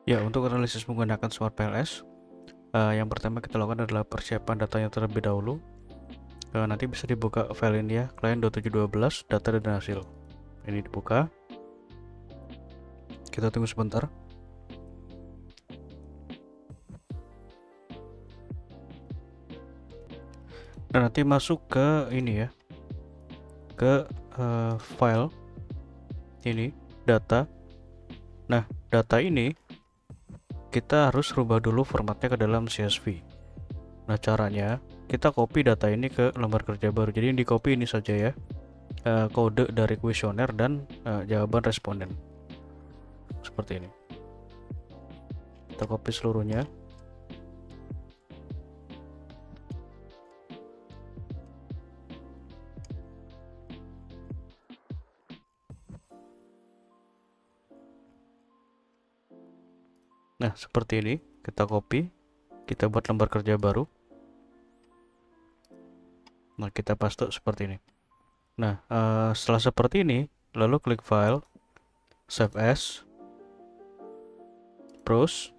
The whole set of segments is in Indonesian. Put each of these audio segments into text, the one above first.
Ya, untuk analisis menggunakan Smart PLS, yang pertama kita lakukan adalah persiapan datanya terlebih dahulu. Nanti bisa dibuka file ini ya, client.712 data dan hasil. Ini dibuka. Kita tunggu sebentar. Dan nanti masuk ke ini ya, ke file ini data. Nah, data ini kita harus rubah dulu formatnya ke dalam CSV. Nah, caranya kita copy data ini ke lembar kerja baru. Jadi yang di copy ini saja ya, kode dari kuesioner dan jawaban responden. Seperti ini. Kita copy seluruhnya. Nah, seperti ini. Kita copy. Kita buat lembar kerja baru. Nah, kita paste seperti ini. Nah, setelah seperti ini, lalu klik file, save as, browse.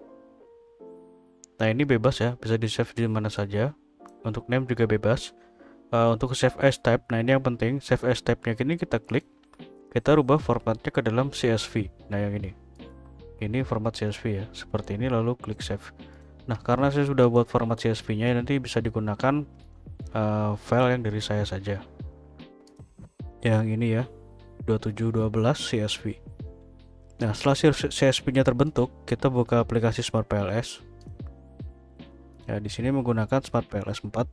Nah, ini bebas ya, bisa di save di mana saja. Untuk name juga bebas. Untuk save as type, nah ini yang penting, save as type-nya ini kita klik, kita rubah formatnya ke dalam CSV. Nah, yang ini format CSV ya, seperti ini, lalu klik save. Nah, karena saya sudah buat format CSV-nya, nanti bisa digunakan file yang dari saya saja. Yang ini ya, 2712 CSV. Nah, setelah CSV-nya terbentuk, kita buka aplikasi Smart PLS. Ya, di sini menggunakan Smart PLS 4.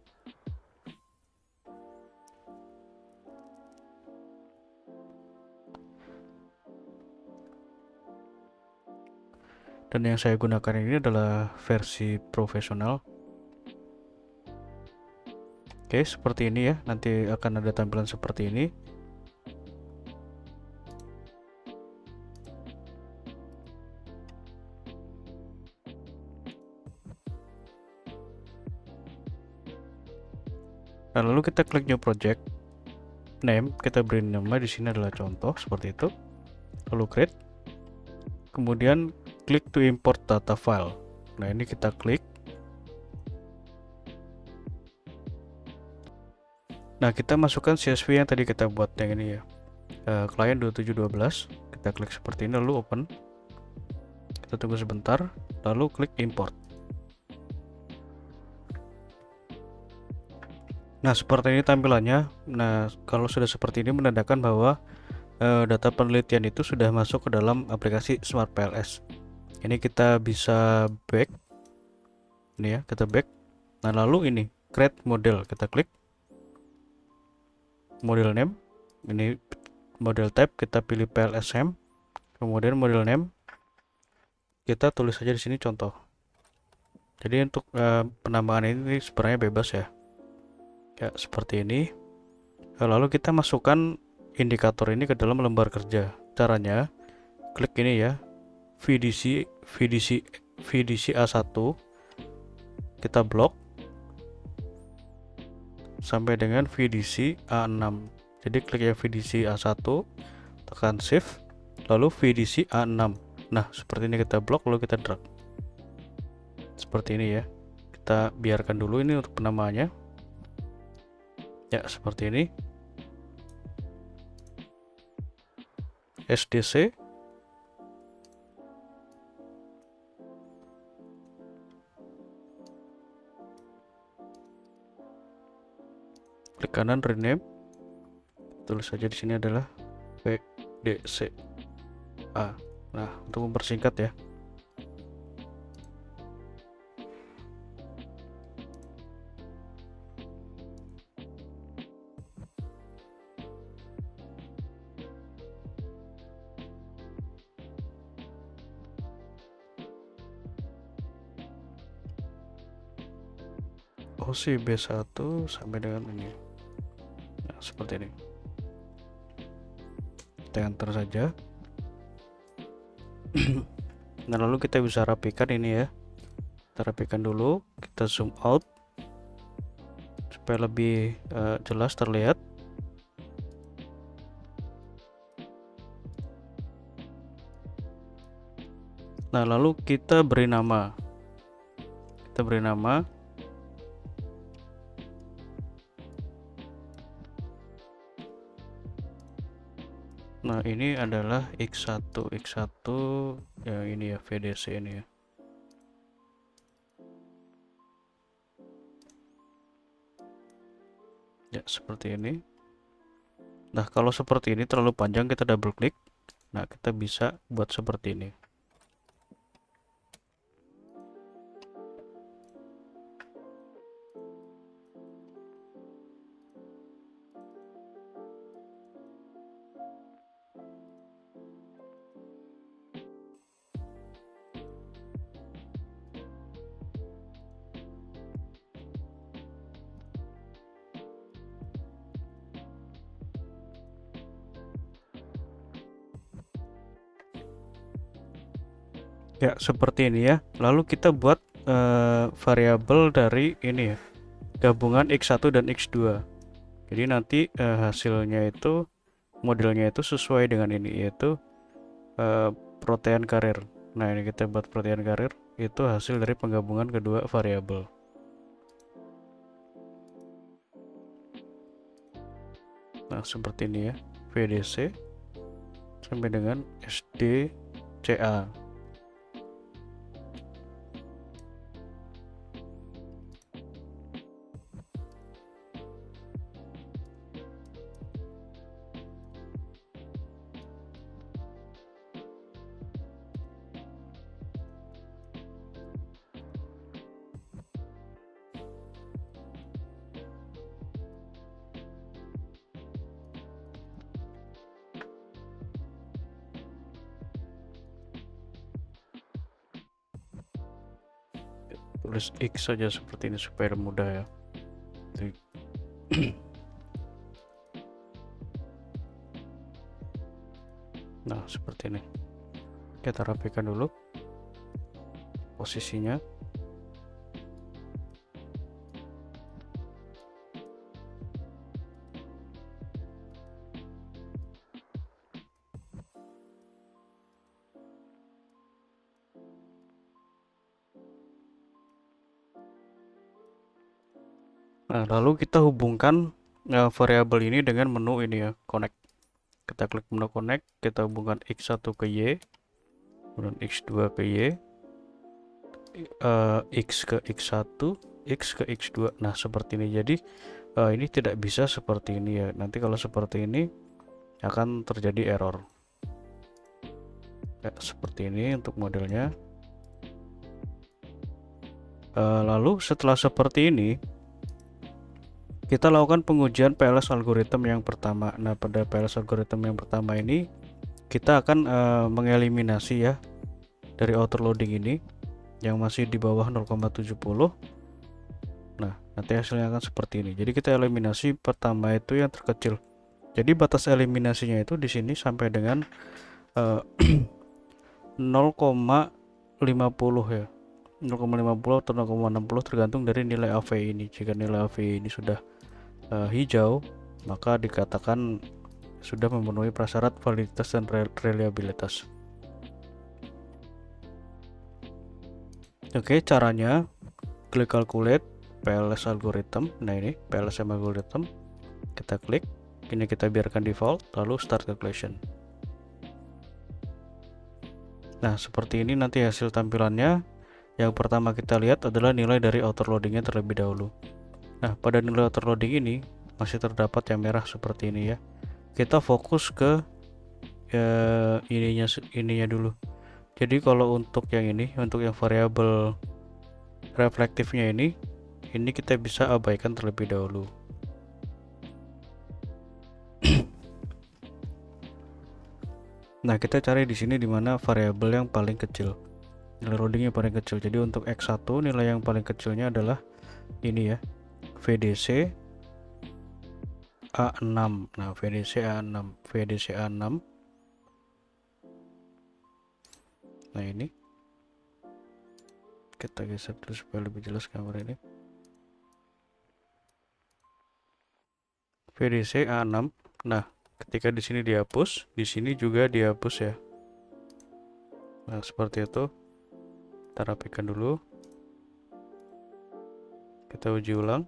Dan yang saya gunakan ini adalah versi profesional. Oke, seperti ini ya. Nanti akan ada tampilan seperti ini. Nah, lalu kita klik new project. Name, kita beri nama di sini adalah contoh seperti itu. Lalu create. Kemudian klik to import data file. Nah, ini kita klik. Nah, kita masukkan CSV yang tadi kita buat yang ini ya. Client 2712. Kita klik seperti ini lalu open. Kita tunggu sebentar, lalu klik import. Nah, seperti ini tampilannya. Nah, kalau sudah seperti ini menandakan bahwa data penelitian itu sudah masuk ke dalam aplikasi Smart PLS. Ini kita bisa back. Ini ya, kita back. Nah, lalu ini create model, kita klik model name. Ini model type, kita pilih PLSM. Kemudian model name kita tulis saja di sini contoh. Jadi untuk penambahan ini sebenarnya bebas ya. Ya, seperti ini. Lalu kita masukkan indikator ini ke dalam lembar kerja. Caranya klik ini ya, VDC A1, kita blok sampai dengan VDC A6. Jadi klik ya VDC A1, tekan shift, lalu VDC A6. Nah, seperti ini kita blok, lalu kita drag. Seperti ini ya. Kita biarkan dulu ini untuk penamaannya. Ya, seperti ini. SDC. Klik kanan rename. Tulis saja di sini adalah VDCA. Nah, untuk mempersingkat ya. OC B1 sampai dengan ini. Nah, seperti ini. Kita enter saja. Nah, lalu kita bisa rapikan ini ya. Kita rapikan dulu, kita zoom out supaya lebih jelas terlihat. Nah, lalu kita beri nama. Nah, ini adalah X1 ya, ini ya VDC ini ya. Ya, seperti ini. Nah, kalau seperti ini terlalu panjang, kita double klik. Nah, kita bisa buat seperti ini. Ya, seperti ini ya. Lalu kita buat variabel dari ini ya, gabungan X1 dan X2. Jadi nanti hasilnya itu, modelnya itu sesuai dengan ini, yaitu protein karir. Nah, ini kita buat protein karir, itu hasil dari penggabungan kedua variabel. Nah, seperti ini ya, VDC sampai dengan SDCA. Tulis X saja seperti ini supaya mudah ya. Nah, seperti ini. Kita rapikan dulu posisinya. Nah, lalu kita hubungkan variabel ini dengan menu ini ya, connect. Kita klik menu connect, kita hubungkan X1 ke Y, kemudian X2 ke Y, X ke X1, X ke X2. Nah, seperti ini. Jadi ini tidak bisa seperti ini ya. Nanti kalau seperti ini akan terjadi error. Ya, seperti ini untuk modelnya. Lalu setelah seperti ini, kita lakukan pengujian PLS algorithm yang pertama. Nah, pada PLS algorithm yang pertama ini kita akan mengeliminasi ya dari outer loading ini yang masih di bawah 0,70. Nah, nanti hasilnya akan seperti ini. Jadi kita eliminasi pertama itu yang terkecil. Jadi batas eliminasinya itu di sini sampai dengan 0,50 ya. 0,50 atau 0,60 tergantung dari nilai AVI ini. Jika nilai AVI ini sudah hijau, maka dikatakan sudah memenuhi prasyarat validitas dan reliabilitas. Oke, caranya klik calculate PLS algorithm. Nah, ini PLSM algorithm. Kita klik, ini kita biarkan default, lalu start calculation. Nah, seperti ini nanti hasil tampilannya. Yang pertama kita lihat adalah nilai dari outer loadingnya terlebih dahulu. Nah, pada nilai outer loading ini masih terdapat yang merah seperti ini ya. Kita fokus ke ininya dulu. Jadi kalau untuk yang ini, untuk yang variabel reflektifnya ini kita bisa abaikan terlebih dahulu. Nah, kita cari di sini di mana variabel yang paling kecil, nilai loadingnya paling kecil. Jadi untuk X1 nilai yang paling kecilnya adalah ini ya, VDC A6. Nah, VDC A6. Nah, ini kita geser terus supaya lebih jelas gambar ini. VDC A6. Nah, ketika di sini dihapus, di sini juga dihapus ya. Nah, seperti itu. Kita rapikan dulu, kita uji ulang.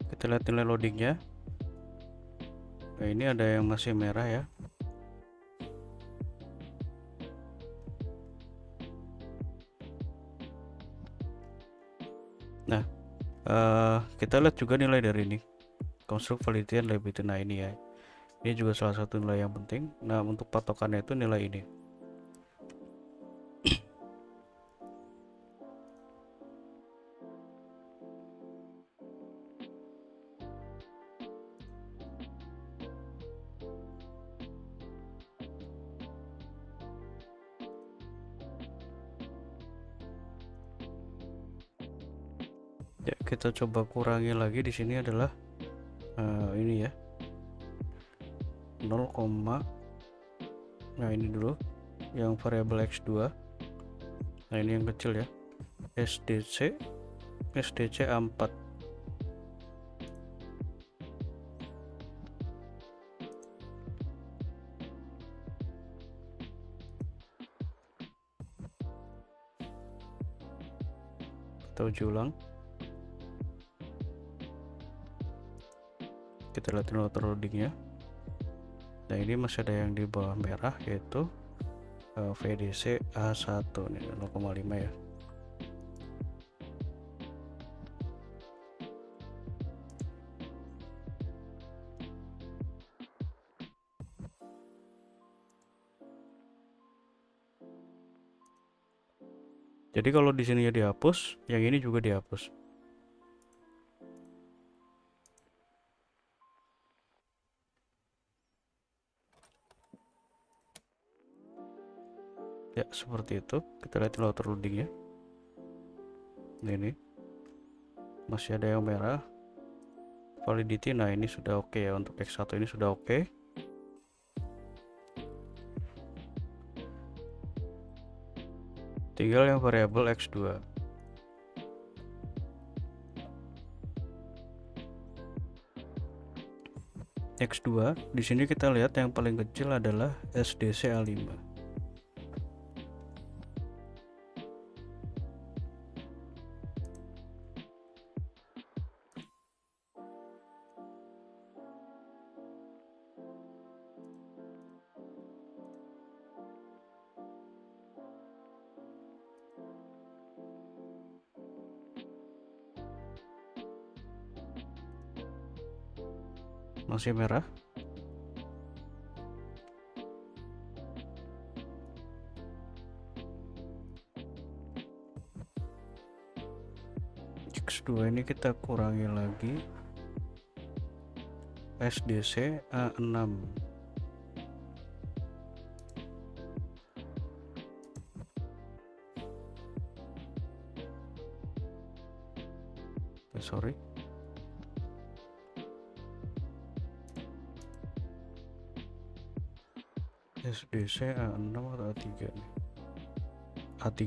Kita lihat nilai loadingnya. Nah, ini ada yang masih merah ya. Nah, kita lihat juga nilai dari ini, construct validity and liability. Nah, ini ya, ini juga salah satu nilai yang penting. Nah, untuk patokannya itu nilai ini. Ya, kita coba kurangi lagi. Di sini adalah ini ya, 0, nah ini dulu yang variabel x2. Nah, ini yang kecil ya, SDC 4. Kita uji ulang. Kita lihat dulu loadingnya. Nah, ini masih ada yang di bawah merah, yaitu VDC A1 nih, 0,5 ya. Jadi kalau di sini ya dihapus, yang ini juga dihapus. Ya, seperti itu. Kita lihat loading ya. Nah, ini masih ada yang merah. Validity, nah ini sudah oke ya, untuk X1 ini sudah oke. Tinggal yang variabel X2. X2 di sini kita lihat yang paling kecil adalah SDC A5. Masih merah. X2 ini kita kurangi lagi, SDC A6. Sorry, SDC A6 atau A3 nih? A3.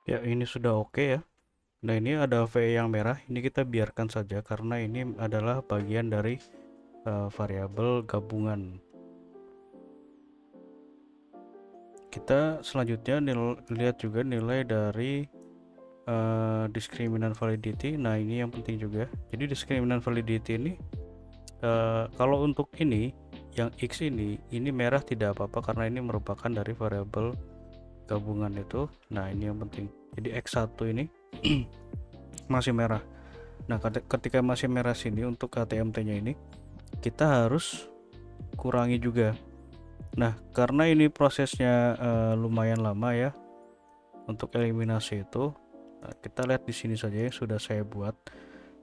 Ya, ini sudah oke ya. Nah, ini ada V yang merah, ini kita biarkan saja karena ini adalah bagian dari variabel gabungan. Kita selanjutnya lihat juga nilai dari discriminant validity. Nah, ini yang penting juga. Jadi discriminant validity ini kalau untuk ini yang X ini merah tidak apa-apa karena ini merupakan dari variabel gabungan itu. Nah, ini yang penting. Jadi X1 ini masih merah. Nah, ketika masih merah sini untuk KTMT nya ini kita harus kurangi juga. Nah, karena ini prosesnya lumayan lama ya, Untuk eliminasi itu kita lihat di sini saja yang sudah saya buat.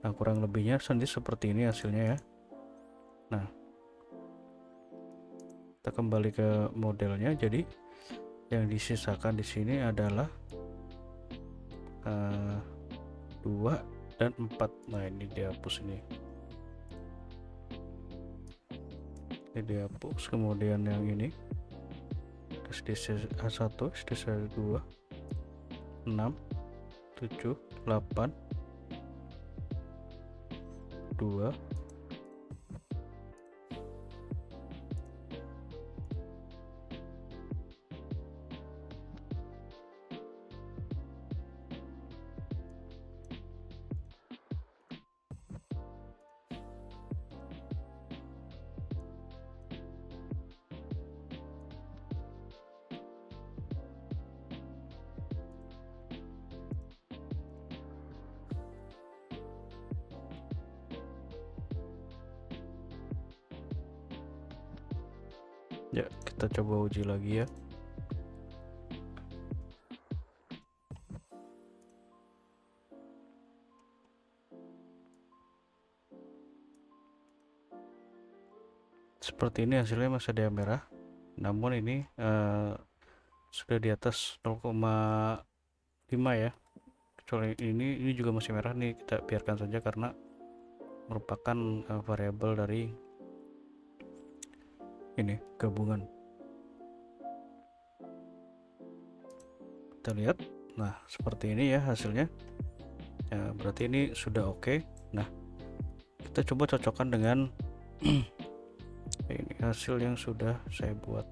Nah, kurang lebihnya nanti seperti ini hasilnya ya. Nah, kita kembali ke modelnya. Jadi yang disisakan di sini adalah 2 dan 4. Nah, ini dihapus ini dihapus. Kemudian yang ini SDC1, SDC2, 6, 7, 8, 2, ya. Kita coba uji lagi ya. Seperti ini hasilnya, masih ada yang merah, namun ini sudah di atas 0,5 ya. Kecuali ini juga masih merah nih, kita biarkan saja karena merupakan variabel dari ini gabungan. Kita lihat, nah seperti ini ya hasilnya ya, berarti ini sudah oke. Nah, kita coba cocokkan dengan ini hasil yang sudah saya buat.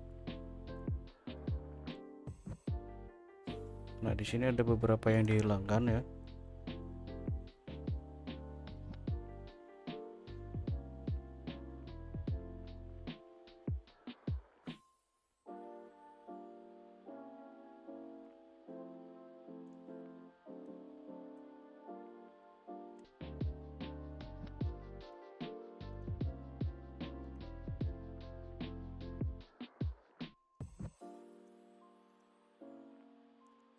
Nah, di sini ada beberapa yang dihilangkan ya.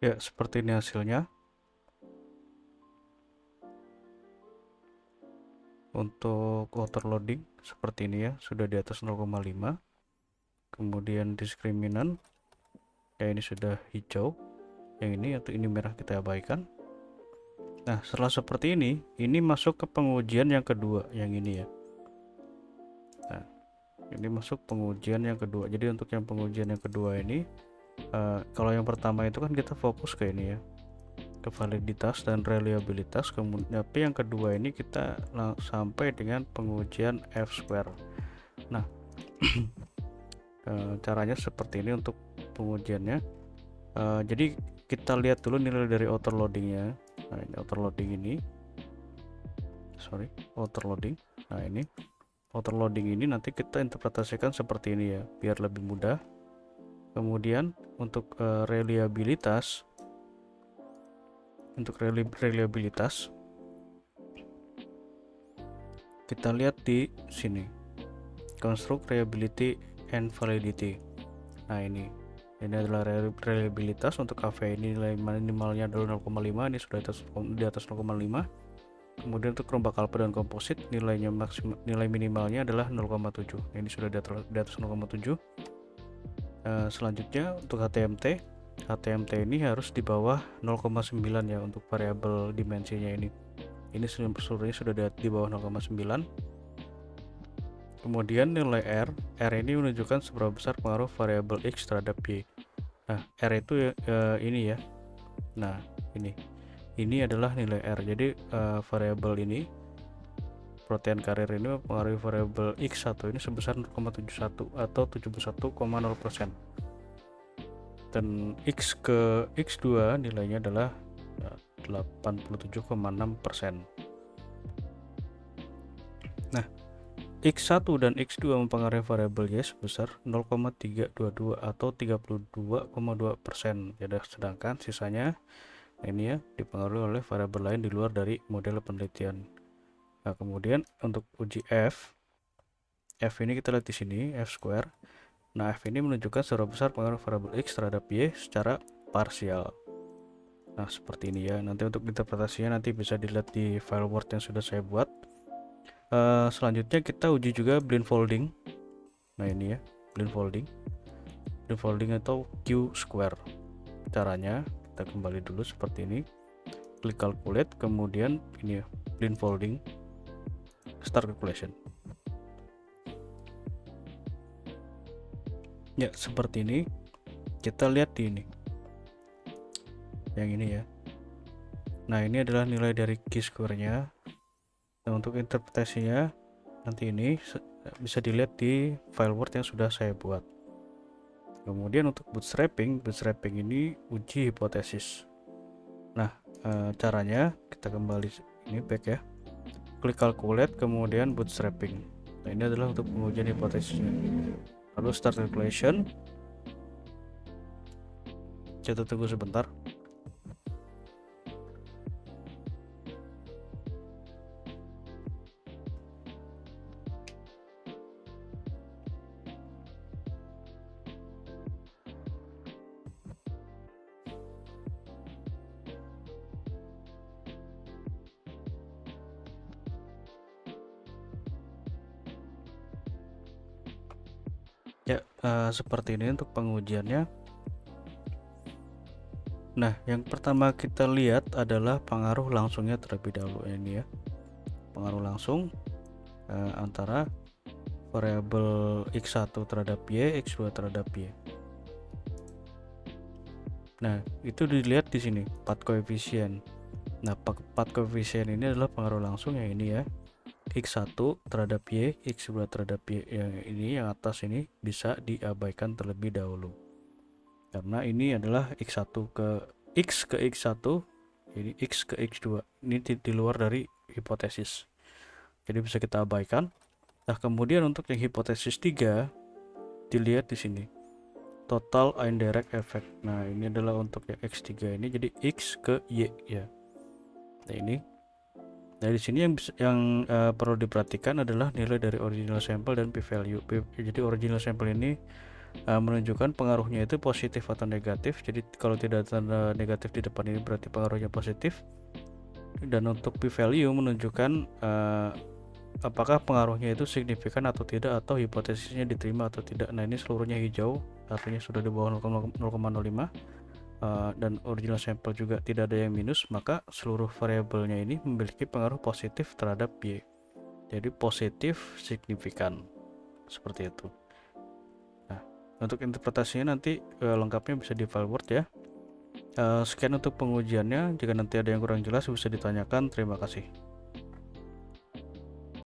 Ya, seperti ini hasilnya. Untuk water loading seperti ini ya, sudah di atas 0,5. Kemudian diskriminan ya, ini sudah hijau. Yang ini atau ini merah kita abaikan. Nah, setelah seperti ini masuk ke pengujian yang kedua, yang ini ya. Nah, ini masuk pengujian yang kedua. Jadi untuk yang pengujian yang kedua ini, kalau yang pertama itu kan kita fokus ke ini ya, ke validitas dan reliabilitas. Kemudian tapi yang kedua ini kita sampai dengan pengujian F-square. Nah, caranya seperti ini untuk pengujiannya. Jadi kita lihat dulu nilai dari outer loadingnya. Nah, ini outer loading ini, outer loading. Nah, ini outer loading ini nanti kita interpretasikan seperti ini ya, biar lebih mudah. Kemudian untuk reliabilitas, kita lihat di sini, construct reliability and validity. Nah, ini adalah reliabilitas. Untuk KV ini nilai minimalnya adalah 0,5, ini sudah di atas 0,5. Kemudian untuk romba kalpa dan komposit nilai minimalnya adalah 0,7. Ini sudah di atas 0,7. Selanjutnya untuk HTMT ini harus di bawah 0,9 ya untuk variabel dimensinya ini. Ini seluruhnya sudah di bawah 0,9. Kemudian nilai R ini menunjukkan seberapa besar pengaruh variabel X terhadap Y. Nah, R itu ini ya. Nah, ini adalah nilai R. Jadi variabel ini, protein karir ini mempengaruhi variabel X1 ini sebesar 0,71 atau 71,0%. Dan X2 nilainya adalah 87,6%. Nah, X1 dan X2 mempengaruhi variabel Y sebesar 0,322 atau 32,2%. Ya, sedangkan sisanya ini ya dipengaruhi oleh variabel lain di luar dari model penelitian. Nah, kemudian untuk uji F ini kita lihat di sini F-square. Nah, F ini menunjukkan seberapa besar pengaruh variabel X terhadap Y secara parsial. Nah, seperti ini ya. Nanti untuk interpretasinya nanti bisa dilihat di file Word yang sudah saya buat. Selanjutnya kita uji juga blend folding. Nah, ini ya, blend folding atau Q square. Caranya kita kembali dulu seperti ini, klik calculate, kemudian ini ya, blend folding, start calculation. Ya, seperti ini. Kita lihat di ini, yang ini ya. Nah, ini adalah nilai dari Q square nya. Nah, untuk interpretasinya nanti ini bisa dilihat di file Word yang sudah saya buat. Kemudian untuk bootstrapping ini uji hipotesis. Nah, caranya kita kembali ini back ya, klik calculate, kemudian bootstrapping. Nah, ini adalah untuk pengujian hipotesisnya. Lalu start calculation. Kita tunggu sebentar. Ya, seperti ini untuk pengujiannya. Nah, yang pertama kita lihat adalah pengaruh langsungnya terlebih dahulu ini ya. Pengaruh langsung antara variabel x1 terhadap y, x2 terhadap y. Nah, itu dilihat di sini path coefficient. Nah, path coefficient ini adalah pengaruh langsung yang ini ya. X1 terhadap Y, X2 terhadap Y, yang ini yang atas ini bisa diabaikan terlebih dahulu. Karena ini adalah X1 ke X ke X1, ini X ke X2. Ini di luar dari hipotesis. Jadi bisa kita abaikan. Nah, kemudian untuk yang hipotesis 3 dilihat di sini. Total indirect effect. Nah, ini adalah untuk yang X3 ini jadi X ke Y ya. Nah, ini. Nah, di sini yang perlu diperhatikan adalah nilai dari original sample dan p-value. Jadi original sample ini menunjukkan pengaruhnya itu positif atau negatif. Jadi kalau tidak ada tanda negatif di depan ini berarti pengaruhnya positif. Dan untuk p-value menunjukkan apakah pengaruhnya itu signifikan atau tidak, atau hipotesisnya diterima atau tidak. Nah, ini seluruhnya hijau, artinya sudah di bawah 0,05. Dan original sample juga tidak ada yang minus, maka seluruh variabelnya ini memiliki pengaruh positif terhadap Y. Jadi positif signifikan, seperti itu. Nah, untuk interpretasinya nanti lengkapnya bisa di file Word ya. Sekian untuk pengujiannya. Jika nanti ada yang kurang jelas bisa ditanyakan. Terima kasih.